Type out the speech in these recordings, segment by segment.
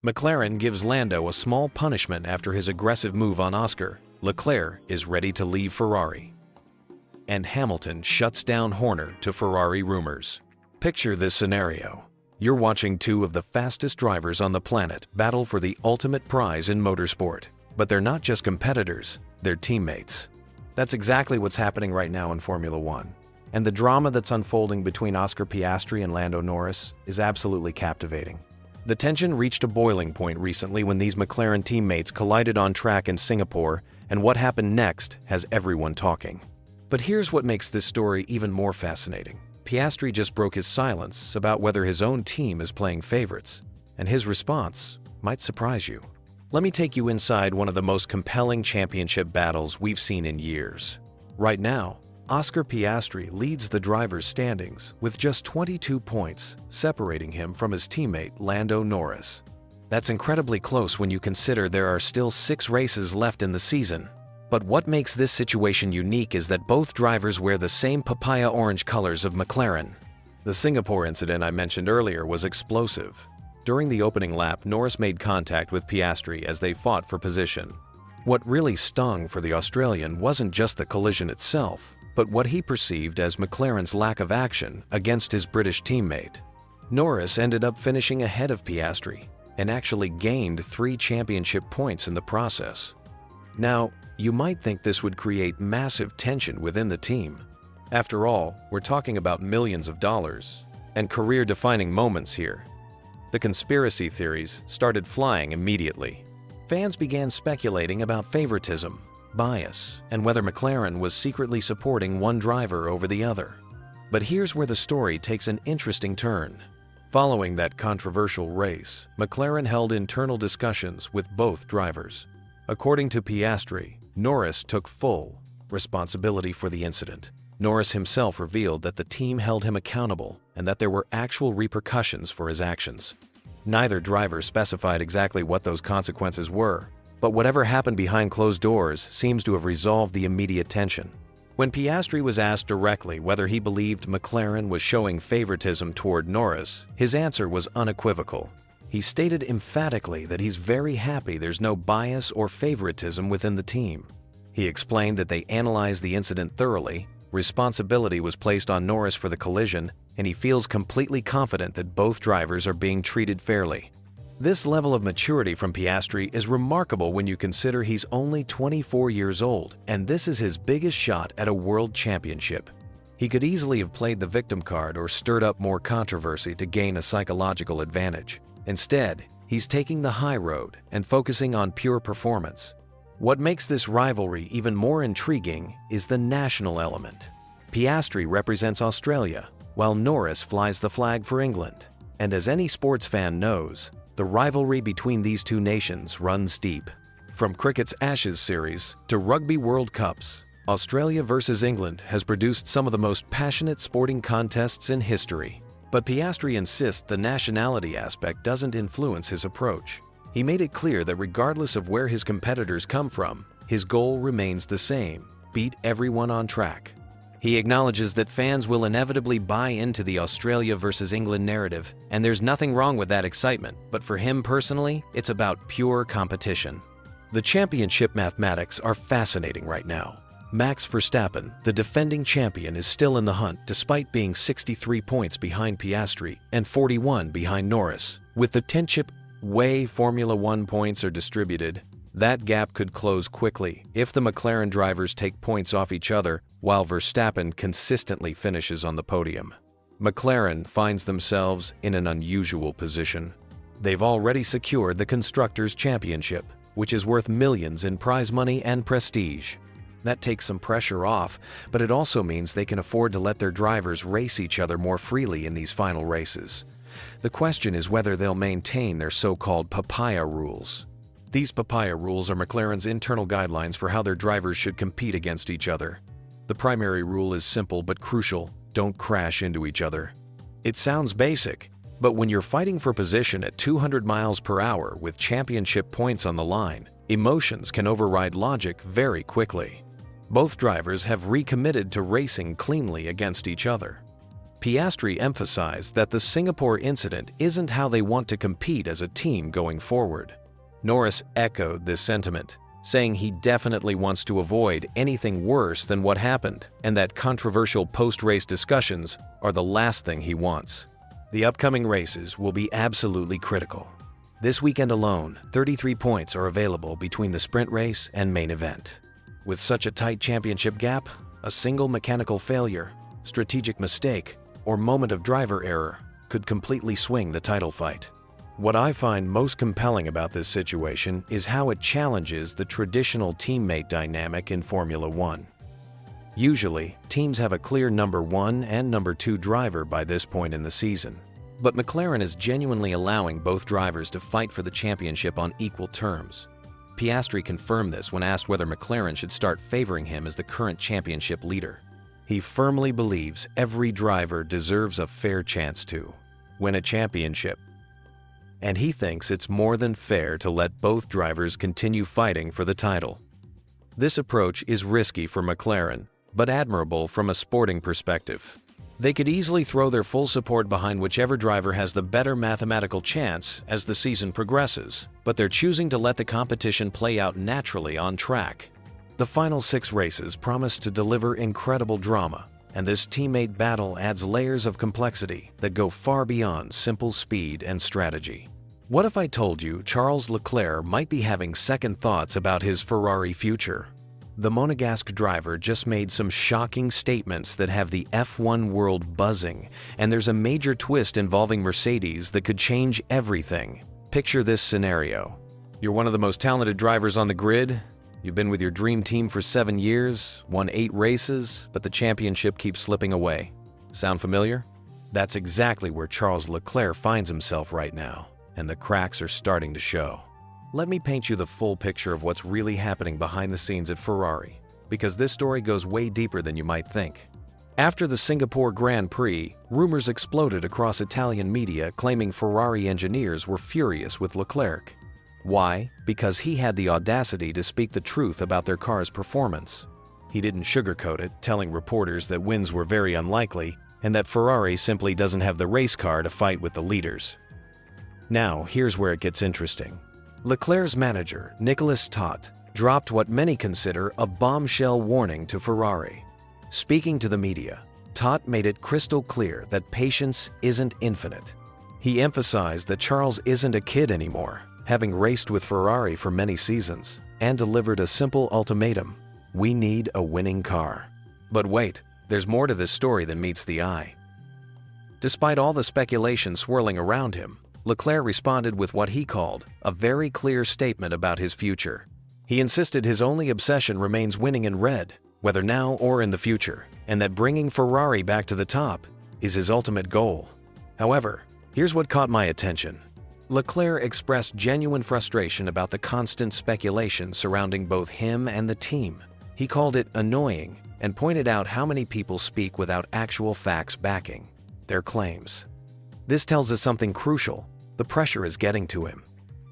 McLaren gives Lando a small punishment after his aggressive move on Oscar. Leclerc is ready to leave Ferrari. And Hamilton shuts down Horner to Ferrari rumors. Picture this scenario. You're watching two of the fastest drivers on the planet battle for the ultimate prize in motorsport. But they're not just competitors, they're teammates. That's exactly what's happening right now in Formula One. And the drama that's unfolding between Oscar Piastri and Lando Norris is absolutely captivating. The tension reached a boiling point recently when these McLaren teammates collided on track in Singapore, and what happened next has everyone talking. But here's what makes this story even more fascinating. Piastri just broke his silence about whether his own team is playing favorites, and his response might surprise you. Let me take you inside one of the most compelling championship battles we've seen in years. Right now, Oscar Piastri leads the drivers' standings with just 22 points, separating him from his teammate Lando Norris. That's incredibly close when you consider there are still 6 races left in the season. But what makes this situation unique is that both drivers wear the same papaya orange colors of McLaren. The Singapore incident I mentioned earlier was explosive. During the opening lap, Norris made contact with Piastri as they fought for position. What really stung for the Australian wasn't just the collision itself, but what he perceived as McLaren's lack of action against his British teammate. Norris ended up finishing ahead of Piastri and actually gained 3 championship points in the process. Now, you might think this would create massive tension within the team. After all, we're talking about millions of dollars and career-defining moments here. The conspiracy theories started flying immediately. Fans began speculating about favoritism, bias, and whether McLaren was secretly supporting one driver over the other. But here's where the story takes an interesting turn. Following that controversial race, McLaren held internal discussions with both drivers. According to Piastri, Norris took full responsibility for the incident. Norris himself revealed that the team held him accountable and that there were actual repercussions for his actions. Neither driver specified exactly what those consequences were, but whatever happened behind closed doors seems to have resolved the immediate tension. When Piastri was asked directly whether he believed McLaren was showing favoritism toward Norris, his answer was unequivocal. He stated emphatically that he's very happy there's no bias or favoritism within the team. He explained that they analyzed the incident thoroughly, responsibility was placed on Norris for the collision, and he feels completely confident that both drivers are being treated fairly. This level of maturity from Piastri is remarkable when you consider he's only 24 years old, and this is his biggest shot at a world championship. He could easily have played the victim card or stirred up more controversy to gain a psychological advantage. Instead, he's taking the high road and focusing on pure performance. What makes this rivalry even more intriguing is the national element. Piastri represents Australia, while Norris flies the flag for England. And as any sports fan knows, the rivalry between these two nations runs deep. From cricket's Ashes series to Rugby World Cups, Australia versus England has produced some of the most passionate sporting contests in history. But Piastri insists the nationality aspect doesn't influence his approach. He made it clear that regardless of where his competitors come from, his goal remains the same: beat everyone on track. He acknowledges that fans will inevitably buy into the Australia versus England narrative, and there's nothing wrong with that excitement, but for him personally, it's about pure competition. The championship mathematics are fascinating right now. Max Verstappen, the defending champion, is still in the hunt despite being 63 points behind Piastri and 41 behind Norris. With the 10-chip way Formula One points are distributed, that gap could close quickly if the McLaren drivers take points off each other while Verstappen consistently finishes on the podium. McLaren finds themselves in an unusual position. They've already secured the Constructors' Championship, which is worth millions in prize money and prestige. That takes some pressure off, but it also means they can afford to let their drivers race each other more freely in these final races. The question is whether they'll maintain their so-called Papaya Rules. These Papaya Rules are McLaren's internal guidelines for how their drivers should compete against each other. The primary rule is simple but crucial: don't crash into each other. It sounds basic, but when you're fighting for position at 200 miles per hour with championship points on the line, emotions can override logic very quickly. Both drivers have recommitted to racing cleanly against each other. Piastri emphasized that the Singapore incident isn't how they want to compete as a team going forward. Norris echoed this sentiment, saying he definitely wants to avoid anything worse than what happened, and that controversial post-race discussions are the last thing he wants. The upcoming races will be absolutely critical. This weekend alone, 33 points are available between the sprint race and main event. With such a tight championship gap, a single mechanical failure, strategic mistake, or moment of driver error could completely swing the title fight. What I find most compelling about this situation is how it challenges the traditional teammate dynamic in Formula One. Usually, teams have a clear number 1 and number 2 driver by this point in the season. But McLaren is genuinely allowing both drivers to fight for the championship on equal terms. Piastri confirmed this when asked whether McLaren should start favoring him as the current championship leader. He firmly believes every driver deserves a fair chance to win a championship. And he thinks it's more than fair to let both drivers continue fighting for the title. This approach is risky for McLaren, but admirable from a sporting perspective. They could easily throw their full support behind whichever driver has the better mathematical chance as the season progresses, but they're choosing to let the competition play out naturally on track. The final 6 races promise to deliver incredible drama, and this teammate battle adds layers of complexity that go far beyond simple speed and strategy. What if I told you Charles Leclerc might be having second thoughts about his Ferrari future? The Monegasque driver just made some shocking statements that have the F1 world buzzing, and there's a major twist involving Mercedes that could change everything. Picture this scenario. You're one of the most talented drivers on the grid. You've been with your dream team for 7 years, won 8 races, but the championship keeps slipping away. Sound familiar? That's exactly where Charles Leclerc finds himself right now, and the cracks are starting to show. Let me paint you the full picture of what's really happening behind the scenes at Ferrari, because this story goes way deeper than you might think. After the Singapore Grand Prix, rumors exploded across Italian media claiming Ferrari engineers were furious with Leclerc. Why? Because he had the audacity to speak the truth about their car's performance. He didn't sugarcoat it, telling reporters that wins were very unlikely and that Ferrari simply doesn't have the race car to fight with the leaders. Now, here's where it gets interesting. Leclerc's manager, Nicolas Todt, dropped what many consider a bombshell warning to Ferrari. Speaking to the media, Todt made it crystal clear that patience isn't infinite. He emphasized that Charles isn't a kid anymore, having raced with Ferrari for many seasons, and delivered a simple ultimatum: we need a winning car. But wait, there's more to this story than meets the eye. Despite all the speculation swirling around him, Leclerc responded with what he called a very clear statement about his future. He insisted his only obsession remains winning in red, whether now or in the future, and that bringing Ferrari back to the top is his ultimate goal. However, here's what caught my attention. Leclerc expressed genuine frustration about the constant speculation surrounding both him and the team. He called it annoying and pointed out how many people speak without actual facts backing their claims. This tells us something crucial. The pressure is getting to him.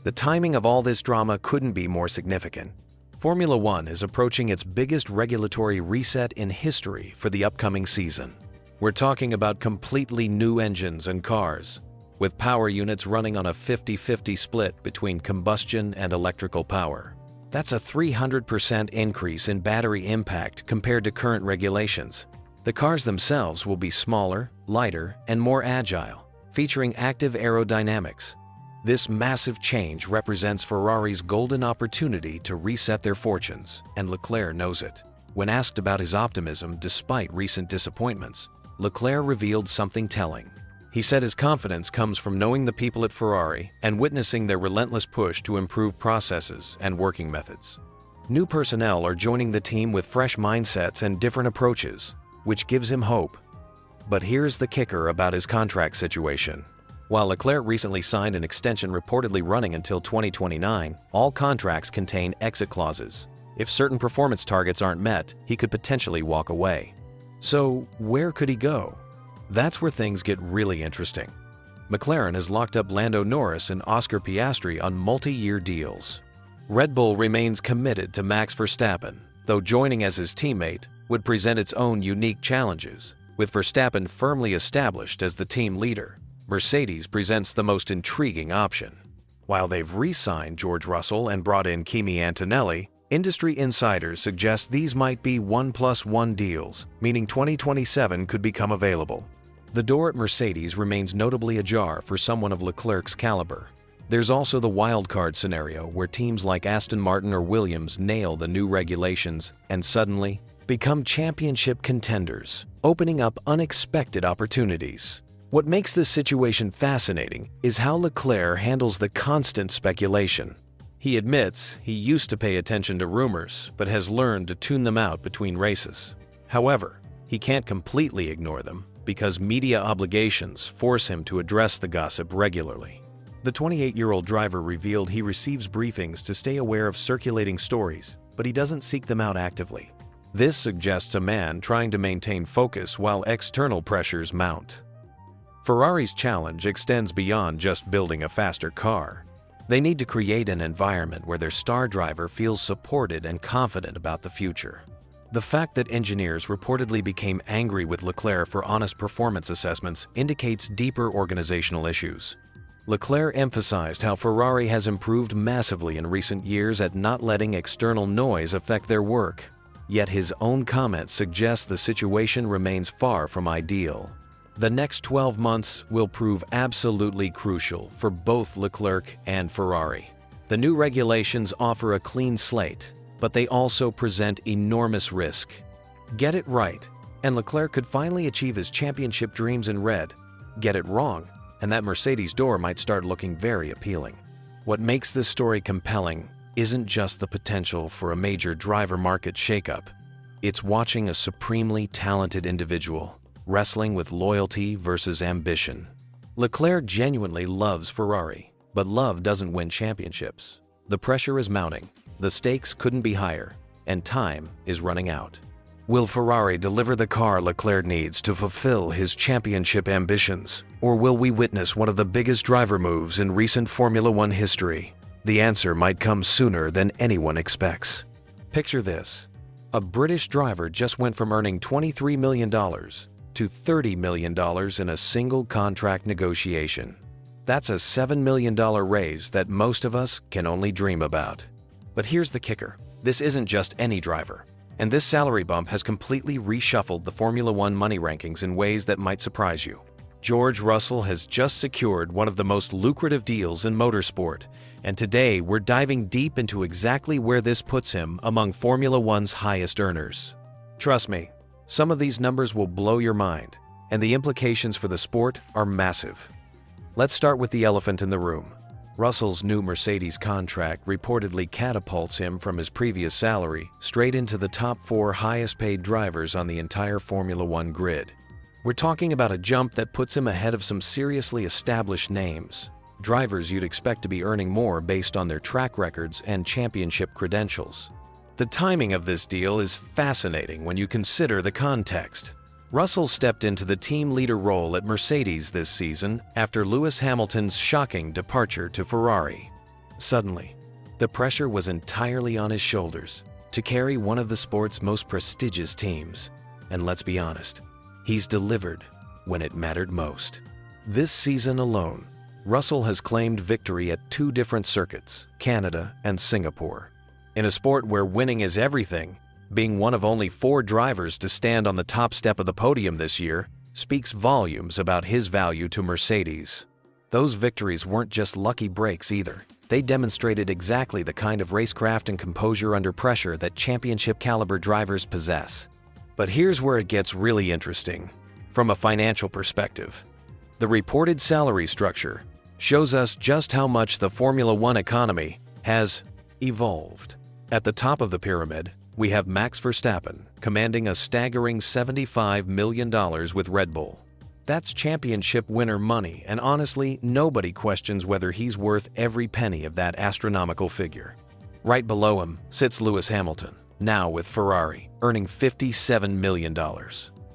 The timing of all this drama couldn't be more significant. Formula One is approaching its biggest regulatory reset in history for the upcoming season. We're talking about completely new engines and cars, with power units running on a 50-50 split between combustion and electrical power. That's a 300% increase in battery impact compared to current regulations. The cars themselves will be smaller, lighter, and more agile, featuring active aerodynamics. This massive change represents Ferrari's golden opportunity to reset their fortunes, and Leclerc knows it. When asked about his optimism despite recent disappointments, Leclerc revealed something telling. He said his confidence comes from knowing the people at Ferrari and witnessing their relentless push to improve processes and working methods. New personnel are joining the team with fresh mindsets and different approaches, which gives him hope. But here's the kicker about his contract situation. While Leclerc recently signed an extension reportedly running until 2029, all contracts contain exit clauses. If certain performance targets aren't met, he could potentially walk away. So, where could he go? That's where things get really interesting. McLaren has locked up Lando Norris and Oscar Piastri on multi-year deals. Red Bull remains committed to Max Verstappen, though joining as his teammate would present its own unique challenges. With Verstappen firmly established as the team leader, Mercedes presents the most intriguing option. While they've re-signed George Russell and brought in Kimi Antonelli, industry insiders suggest these might be 1+1 deals, meaning 2027 could become available. The door at Mercedes remains notably ajar for someone of Leclerc's caliber. There's also the wildcard scenario where teams like Aston Martin or Williams nail the new regulations and suddenly become championship contenders, opening up unexpected opportunities. What makes this situation fascinating is how Leclerc handles the constant speculation. He admits he used to pay attention to rumors, but has learned to tune them out between races. However, he can't completely ignore them because media obligations force him to address the gossip regularly. The 28-year-old driver revealed he receives briefings to stay aware of circulating stories, but he doesn't seek them out actively. This suggests a man trying to maintain focus while external pressures mount. Ferrari's challenge extends beyond just building a faster car. They need to create an environment where their star driver feels supported and confident about the future. The fact that engineers reportedly became angry with Leclerc for honest performance assessments indicates deeper organizational issues. Leclerc emphasized how Ferrari has improved massively in recent years at not letting external noise affect their work. Yet his own comments suggest the situation remains far from ideal. The next 12 months will prove absolutely crucial for both Leclerc and Ferrari. The new regulations offer a clean slate, but they also present enormous risk. Get it right, and Leclerc could finally achieve his championship dreams in red. Get it wrong, and that Mercedes door might start looking very appealing. What makes this story compelling isn't just the potential for a major driver market shakeup. It's watching a supremely talented individual wrestling with loyalty versus ambition. Leclerc genuinely loves Ferrari, but love doesn't win championships. The pressure is mounting, the stakes couldn't be higher, and time is running out. Will Ferrari deliver the car Leclerc needs to fulfill his championship ambitions, or will we witness one of the biggest driver moves in recent Formula One history? The answer might come sooner than anyone expects. Picture this. A British driver just went from earning $23 million to $30 million in a single contract negotiation. That's a $7 million raise that most of us can only dream about. But here's the kicker. This isn't just any driver. And this salary bump has completely reshuffled the Formula One money rankings in ways that might surprise you. George Russell has just secured one of the most lucrative deals in motorsport, and today we're diving deep into exactly where this puts him among Formula One's highest earners. Trust me, some of these numbers will blow your mind, and the implications for the sport are massive. Let's start with the elephant in the room. Russell's new Mercedes contract reportedly catapults him from his previous salary straight into the top 4 highest-paid drivers on the entire Formula One grid. We're talking about a jump that puts him ahead of some seriously established names, drivers you'd expect to be earning more based on their track records and championship credentials. The timing of this deal is fascinating when you consider the context. Russell stepped into the team leader role at Mercedes this season after Lewis Hamilton's shocking departure to Ferrari. Suddenly, the pressure was entirely on his shoulders to carry one of the sport's most prestigious teams. And let's be honest, he's delivered when it mattered most. This season alone, Russell has claimed victory at 2 different circuits, Canada and Singapore. In a sport where winning is everything, being one of only 4 drivers to stand on the top step of the podium this year speaks volumes about his value to Mercedes. Those victories weren't just lucky breaks either. They demonstrated exactly the kind of racecraft and composure under pressure that championship-caliber drivers possess. But here's where it gets really interesting. From a financial perspective, the reported salary structure shows us just how much the Formula One economy has evolved. At the top of the pyramid, we have Max Verstappen commanding a staggering $75 million with Red Bull. That's championship winner money, and honestly, nobody questions whether he's worth every penny of that astronomical figure. Right below him sits Lewis Hamilton, now with Ferrari, earning $57 million.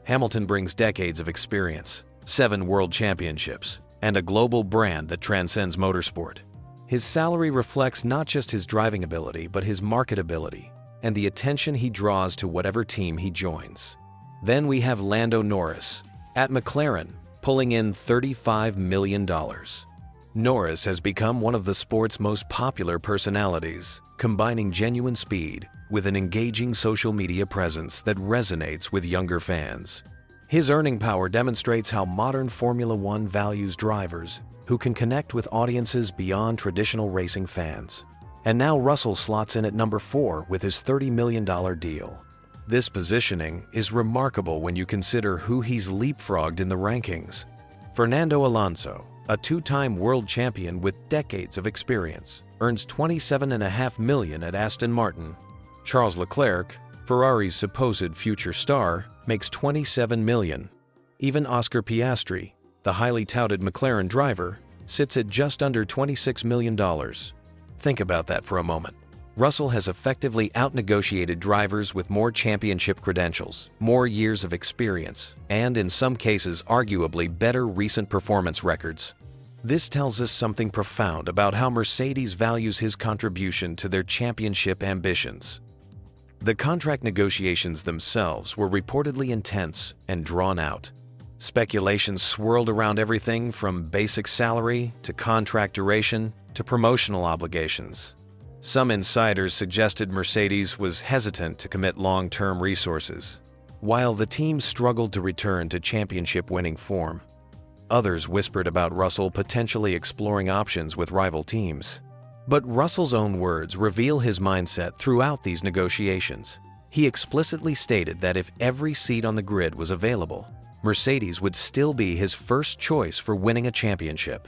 Hamilton brings decades of experience, 7 world championships, and a global brand that transcends motorsport. His salary reflects not just his driving ability, but his marketability and the attention he draws to whatever team he joins. Then we have Lando Norris at McLaren, pulling in $35 million. Norris has become one of the sport's most popular personalities, combining genuine speed with an engaging social media presence that resonates with younger fans. His earning power demonstrates how modern Formula One values drivers who can connect with audiences beyond traditional racing fans. And now Russell slots in at number 4 with his $30 million deal. This positioning is remarkable when you consider who he's leapfrogged in the rankings. Fernando Alonso, a two-time world champion with decades of experience, earns $27.5 million at Aston Martin. Charles Leclerc, Ferrari's supposed future star, makes $27 million. Even Oscar Piastri, the highly touted McLaren driver, sits at just under $26 million. Think about that for a moment. Russell has effectively outnegotiated drivers with more championship credentials, more years of experience, and in some cases arguably better recent performance records. This tells us something profound about how Mercedes values his contribution to their championship ambitions. The contract negotiations themselves were reportedly intense and drawn out. Speculations swirled around everything from basic salary to contract duration to promotional obligations. Some insiders suggested Mercedes was hesitant to commit long-term resources, while the team struggled to return to championship-winning form. Others whispered about Russell potentially exploring options with rival teams. But Russell's own words reveal his mindset throughout these negotiations. He explicitly stated that if every seat on the grid was available, Mercedes would still be his first choice for winning a championship.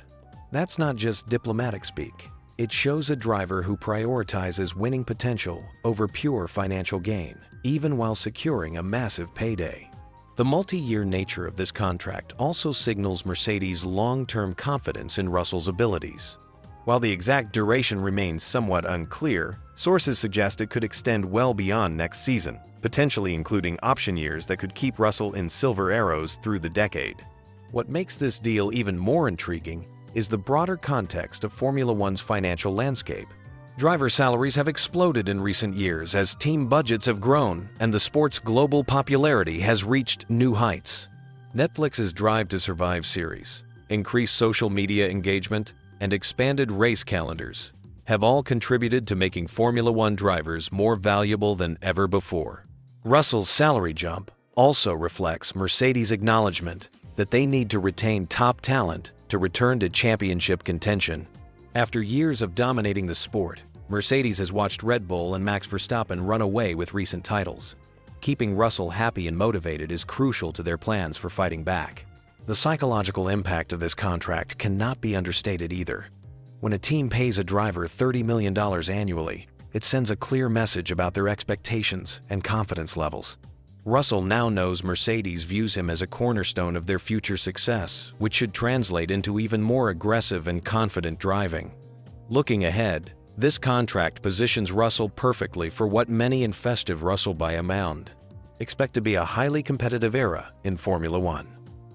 That's not just diplomatic speak. It shows a driver who prioritizes winning potential over pure financial gain, even while securing a massive payday. The multi-year nature of this contract also signals Mercedes' long-term confidence in Russell's abilities. While the exact duration remains somewhat unclear, sources suggest it could extend well beyond next season, potentially including option years that could keep Russell in silver arrows through the decade. What makes this deal even more intriguing is the broader context of Formula One's financial landscape. Driver salaries have exploded in recent years as team budgets have grown and the sport's global popularity has reached new heights. Netflix's Drive to Survive series, increased social media engagement, and expanded race calendars have all contributed to making Formula One drivers more valuable than ever before. Russell's salary jump also reflects Mercedes' acknowledgement that they need to retain top talent to return to championship contention. After years of dominating the sport, Mercedes has watched Red Bull and Max Verstappen run away with recent titles. Keeping Russell happy and motivated is crucial to their plans for fighting back. The psychological impact of this contract cannot be understated either. When a team pays a driver $30 million annually, it sends a clear message about their expectations and confidence levels. Russell now knows Mercedes views him as a cornerstone of their future success, which should translate into even more aggressive and confident driving. Looking ahead, this contract positions Russell perfectly for what many in festive Russell by a mound expect to be a highly competitive era in Formula One.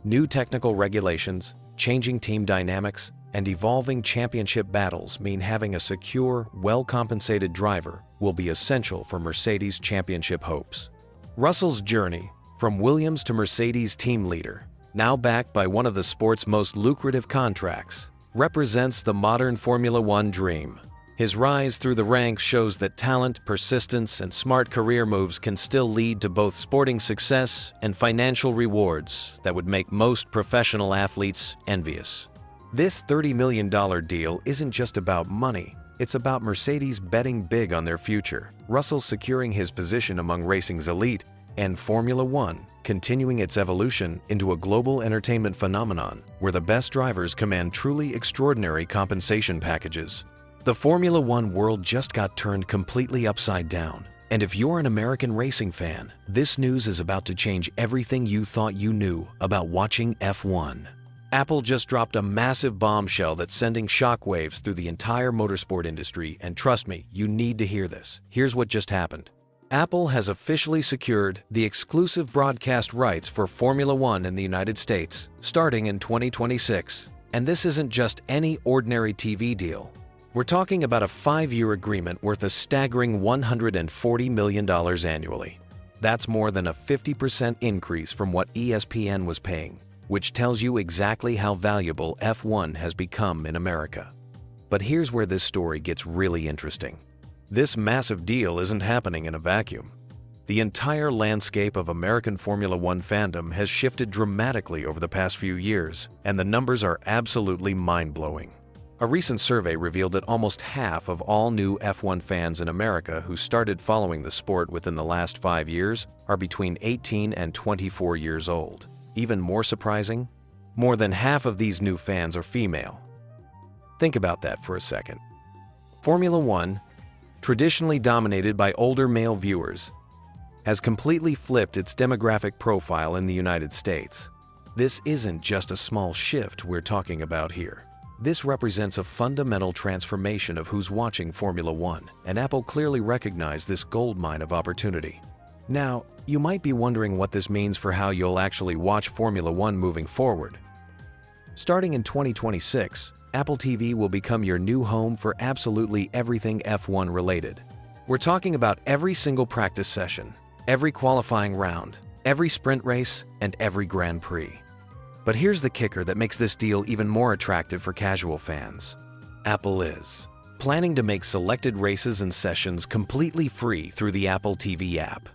New technical regulations, changing team dynamics, and evolving championship battles mean having a secure, well-compensated driver will be essential for Mercedes' championship hopes. Russell's journey, from Williams to Mercedes team leader, now backed by one of the sport's most lucrative contracts, represents the modern Formula One dream. His rise through the ranks shows that talent, persistence, and smart career moves can still lead to both sporting success and financial rewards that would make most professional athletes envious. This $30 million deal isn't just about money. It's about Mercedes betting big on their future, Russell securing his position among racing's elite, and Formula One continuing its evolution into a global entertainment phenomenon where the best drivers command truly extraordinary compensation packages. The Formula One world just got turned completely upside down. And if you're an American racing fan, this news is about to change everything you thought you knew about watching F1. Apple just dropped a massive bombshell that's sending shockwaves through the entire motorsport industry, and trust me, you need to hear this. Here's what just happened. Apple has officially secured the exclusive broadcast rights for Formula One in the United States, starting in 2026. And this isn't just any ordinary TV deal. We're talking about a 5-year agreement worth a staggering $140 million annually. That's more than a 50% increase from what ESPN was paying, which tells you exactly how valuable F1 has become in America. But here's where this story gets really interesting. This massive deal isn't happening in a vacuum. The entire landscape of American Formula One fandom has shifted dramatically over the past few years, and the numbers are absolutely mind-blowing. A recent survey revealed that almost half of all new F1 fans in America who started following the sport within the last 5 years are between 18 and 24 years old. Even more surprising, more than half of these new fans are female. Think about that for a second. Formula One, traditionally dominated by older male viewers, has completely flipped its demographic profile in the United States. This isn't just a small shift we're talking about here. This represents a fundamental transformation of who's watching Formula One, and Apple clearly recognized this goldmine of opportunity. Now, you might be wondering what this means for how you'll actually watch Formula One moving forward. Starting in 2026, Apple TV will become your new home for absolutely everything F1 related. We're talking about every single practice session, every qualifying round, every sprint race, and every Grand Prix. But here's the kicker that makes this deal even more attractive for casual fans. Apple is planning to make selected races and sessions completely free through the Apple TV app.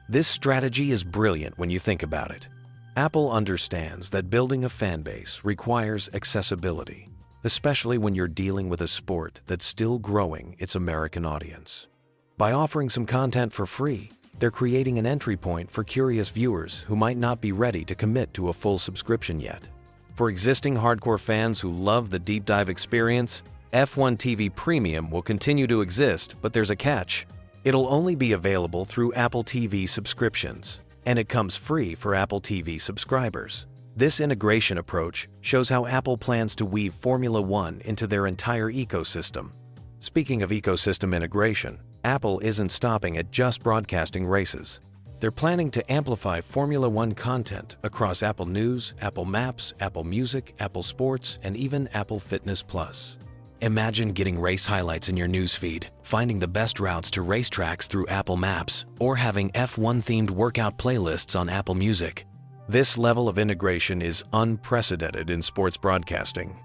This strategy is brilliant when you think about it. Apple understands that building a fan base requires accessibility, especially when you're dealing with a sport that's still growing its American audience. By offering some content for free, they're creating an entry point for curious viewers who might not be ready to commit to a full subscription yet. For existing hardcore fans who love the deep dive experience, F1 TV Premium will continue to exist, but there's a catch. It'll only be available through Apple TV subscriptions, and it comes free for Apple TV subscribers. This integration approach shows how Apple plans to weave Formula One into their entire ecosystem. Speaking of ecosystem integration, Apple isn't stopping at just broadcasting races. They're planning to amplify Formula One content across Apple News, Apple Maps, Apple Music, Apple Sports, and even Apple Fitness Plus. Imagine getting race highlights in your newsfeed, finding the best routes to racetracks through Apple Maps, or having F1-themed workout playlists on Apple Music. This level of integration is unprecedented in sports broadcasting.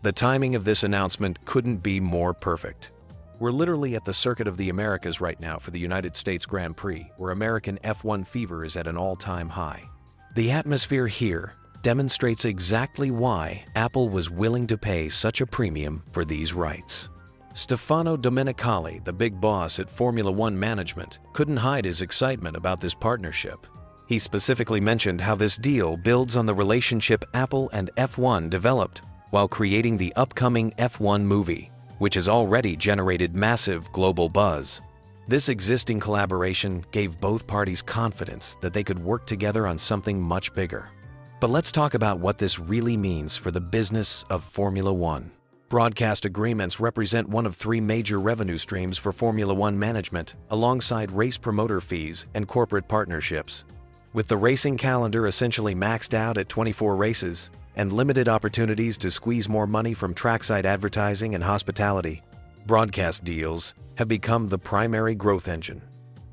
The timing of this announcement couldn't be more perfect. We're literally at the Circuit of the Americas right now for the United States Grand Prix, where American F1 fever is at an all-time high. The atmosphere here demonstrates exactly why Apple was willing to pay such a premium for these rights. Stefano Domenicali, the big boss at Formula One management, couldn't hide his excitement about this partnership. He specifically mentioned how this deal builds on the relationship Apple and F1 developed while creating the upcoming F1 movie, which has already generated massive global buzz. This existing collaboration gave both parties confidence that they could work together on something much bigger. But let's talk about what this really means for the business of Formula One. Broadcast agreements represent one of 3 major revenue streams for Formula One management, alongside race promoter fees and corporate partnerships. With the racing calendar essentially maxed out at 24 races, and limited opportunities to squeeze more money from trackside advertising and hospitality, broadcast deals have become the primary growth engine.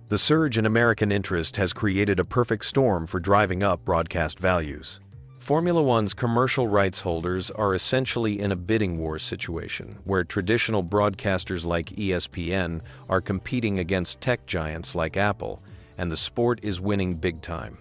The surge in American interest has created a perfect storm for driving up broadcast values. Formula One's commercial rights holders are essentially in a bidding war situation, where traditional broadcasters like ESPN are competing against tech giants like Apple, and the sport is winning big time.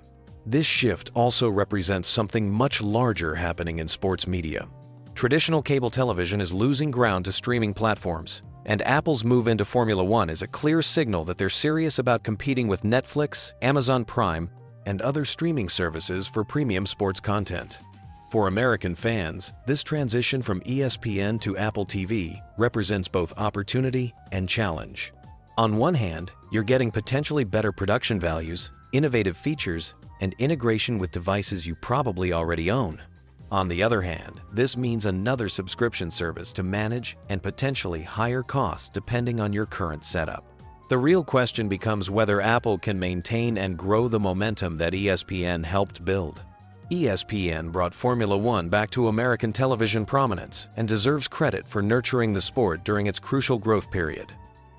This shift also represents something much larger happening in sports media. Traditional cable television is losing ground to streaming platforms, and Apple's move into Formula One is a clear signal that they're serious about competing with Netflix, Amazon Prime, and other streaming services for premium sports content. For American fans, this transition from ESPN to Apple TV represents both opportunity and challenge. On one hand, you're getting potentially better production values, innovative features, and integration with devices you probably already own. On the other hand, this means another subscription service to manage and potentially higher costs depending on your current setup. The real question becomes whether Apple can maintain and grow the momentum that ESPN helped build. ESPN brought Formula One back to American television prominence and deserves credit for nurturing the sport during its crucial growth period.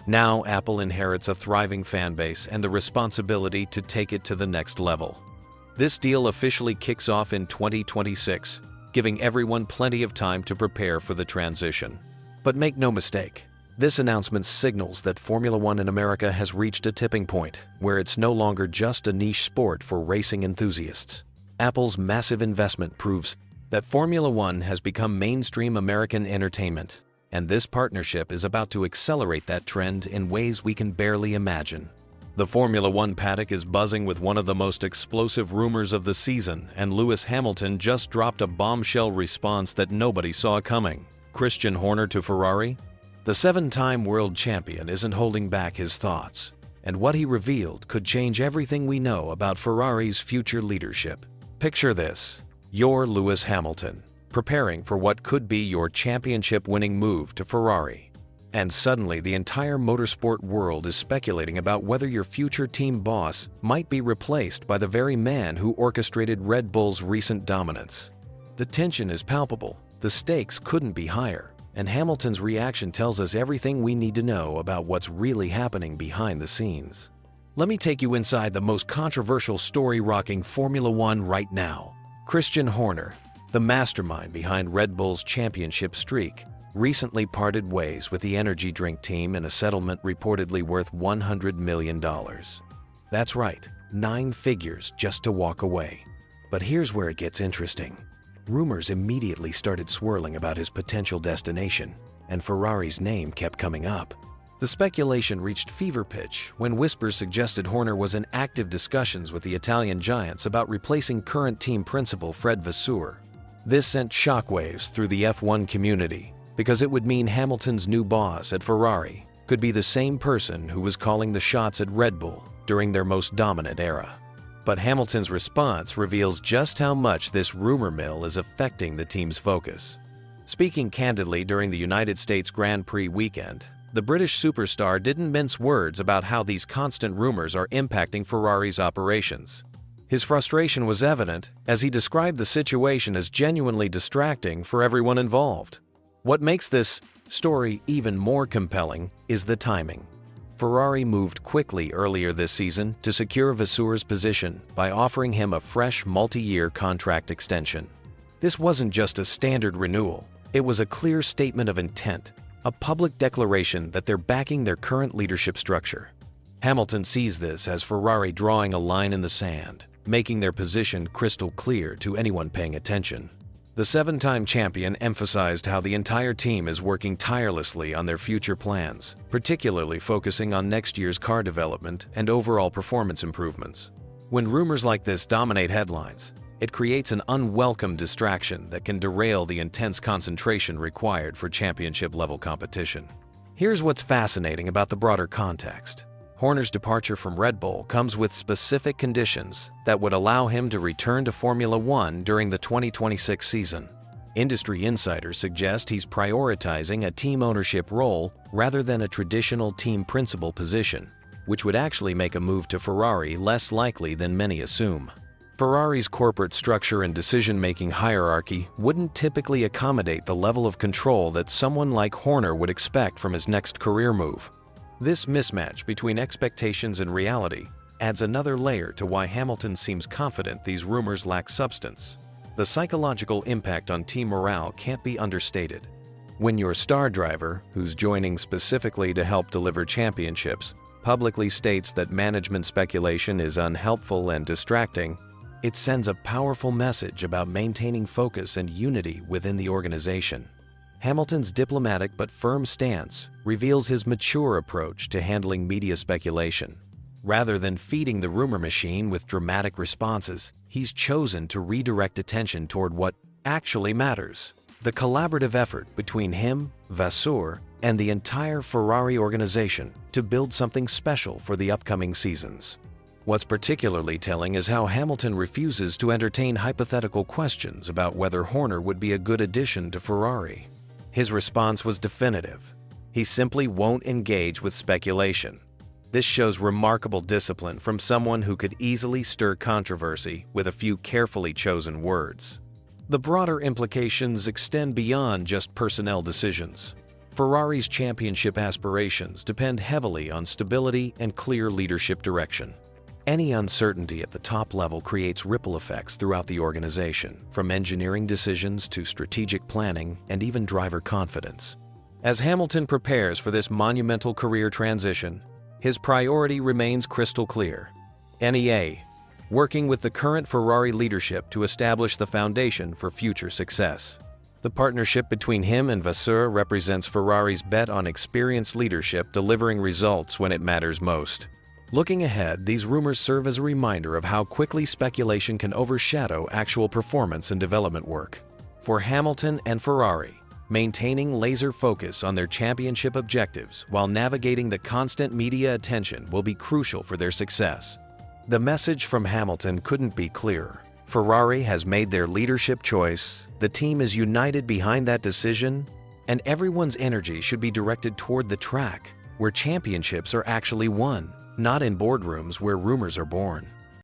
Now Apple inherits a thriving fan base and the responsibility to take it to the next level. This deal officially kicks off in 2026, giving everyone plenty of time to prepare for the transition. But make no mistake, this announcement signals that Formula One in America has reached a tipping point where it's no longer just a niche sport for racing enthusiasts. Apple's massive investment proves that Formula One has become mainstream American entertainment, and this partnership is about to accelerate that trend in ways we can barely imagine. The Formula One paddock is buzzing with one of the most explosive rumors of the season, and Lewis Hamilton just dropped a bombshell response that nobody saw coming. Christian Horner to Ferrari? The seven-time world champion isn't holding back his thoughts, and what he revealed could change everything we know about Ferrari's future leadership. Picture this: you're Lewis Hamilton, preparing for what could be your championship-winning move to Ferrari. And suddenly the entire motorsport world is speculating about whether your future team boss might be replaced by the very man who orchestrated Red Bull's recent dominance. The tension is palpable, the stakes couldn't be higher, and Hamilton's reaction tells us everything we need to know about what's really happening behind the scenes. Let me take you inside the most controversial story rocking Formula One right now. Christian Horner, the mastermind behind Red Bull's championship streak, recently parted ways with the energy drink team in a settlement reportedly worth $100 million. That's right, 9 figures just to walk away. But here's where it gets interesting. Rumors immediately started swirling about his potential destination, and Ferrari's name kept coming up. The speculation reached fever pitch when whispers suggested Horner was in active discussions with the Italian giants about replacing current team principal Fred Vasseur. This sent shockwaves through the F1 community, because it would mean Hamilton's new boss at Ferrari could be the same person who was calling the shots at Red Bull during their most dominant era. But Hamilton's response reveals just how much this rumor mill is affecting the team's focus. Speaking candidly during the United States Grand Prix weekend, the British superstar didn't mince words about how these constant rumors are impacting Ferrari's operations. His frustration was evident as he described the situation as genuinely distracting for everyone involved. What makes this story even more compelling is the timing. Ferrari moved quickly earlier this season to secure Vasseur's position by offering him a fresh multi-year contract extension. This wasn't just a standard renewal, it was a clear statement of intent, a public declaration that they're backing their current leadership structure. Hamilton sees this as Ferrari drawing a line in the sand, making their position crystal clear to anyone paying attention. The 7-time champion emphasized how the entire team is working tirelessly on their future plans, particularly focusing on next year's car development and overall performance improvements. When rumors like this dominate headlines, it creates an unwelcome distraction that can derail the intense concentration required for championship-level competition. Here's what's fascinating about the broader context. Horner's departure from Red Bull comes with specific conditions that would allow him to return to Formula One during the 2026 season. Industry insiders suggest he's prioritizing a team ownership role rather than a traditional team principal position, which would actually make a move to Ferrari less likely than many assume. Ferrari's corporate structure and decision-making hierarchy wouldn't typically accommodate the level of control that someone like Horner would expect from his next career move. This mismatch between expectations and reality adds another layer to why Hamilton seems confident these rumors lack substance. The psychological impact on team morale can't be understated. When your star driver, who's joining specifically to help deliver championships, publicly states that management speculation is unhelpful and distracting, it sends a powerful message about maintaining focus and unity within the organization. Hamilton's diplomatic but firm stance reveals his mature approach to handling media speculation. Rather than feeding the rumor machine with dramatic responses, he's chosen to redirect attention toward what actually matters: the collaborative effort between him, Vasseur, and the entire Ferrari organization to build something special for the upcoming seasons. What's particularly telling is how Hamilton refuses to entertain hypothetical questions about whether Horner would be a good addition to Ferrari. His response was definitive. He simply won't engage with speculation. This shows remarkable discipline from someone who could easily stir controversy with a few carefully chosen words. The broader implications extend beyond just personnel decisions. Ferrari's championship aspirations depend heavily on stability and clear leadership direction. Any uncertainty at the top level creates ripple effects throughout the organization, from engineering decisions to strategic planning and even driver confidence. As Hamilton prepares for this monumental career transition, his priority remains crystal clear: NEA, working with the current Ferrari leadership to establish the foundation for future success. The partnership between him and Vasseur represents Ferrari's bet on experienced leadership delivering results when it matters most. Looking ahead, these rumors serve as a reminder of how quickly speculation can overshadow actual performance and development work. For Hamilton and Ferrari, maintaining laser focus on their championship objectives while navigating the constant media attention will be crucial for their success. The message from Hamilton couldn't be clearer. Ferrari has made their leadership choice, the team is united behind that decision, and everyone's energy should be directed toward the track, where championships are actually won, not in boardrooms where rumors are born.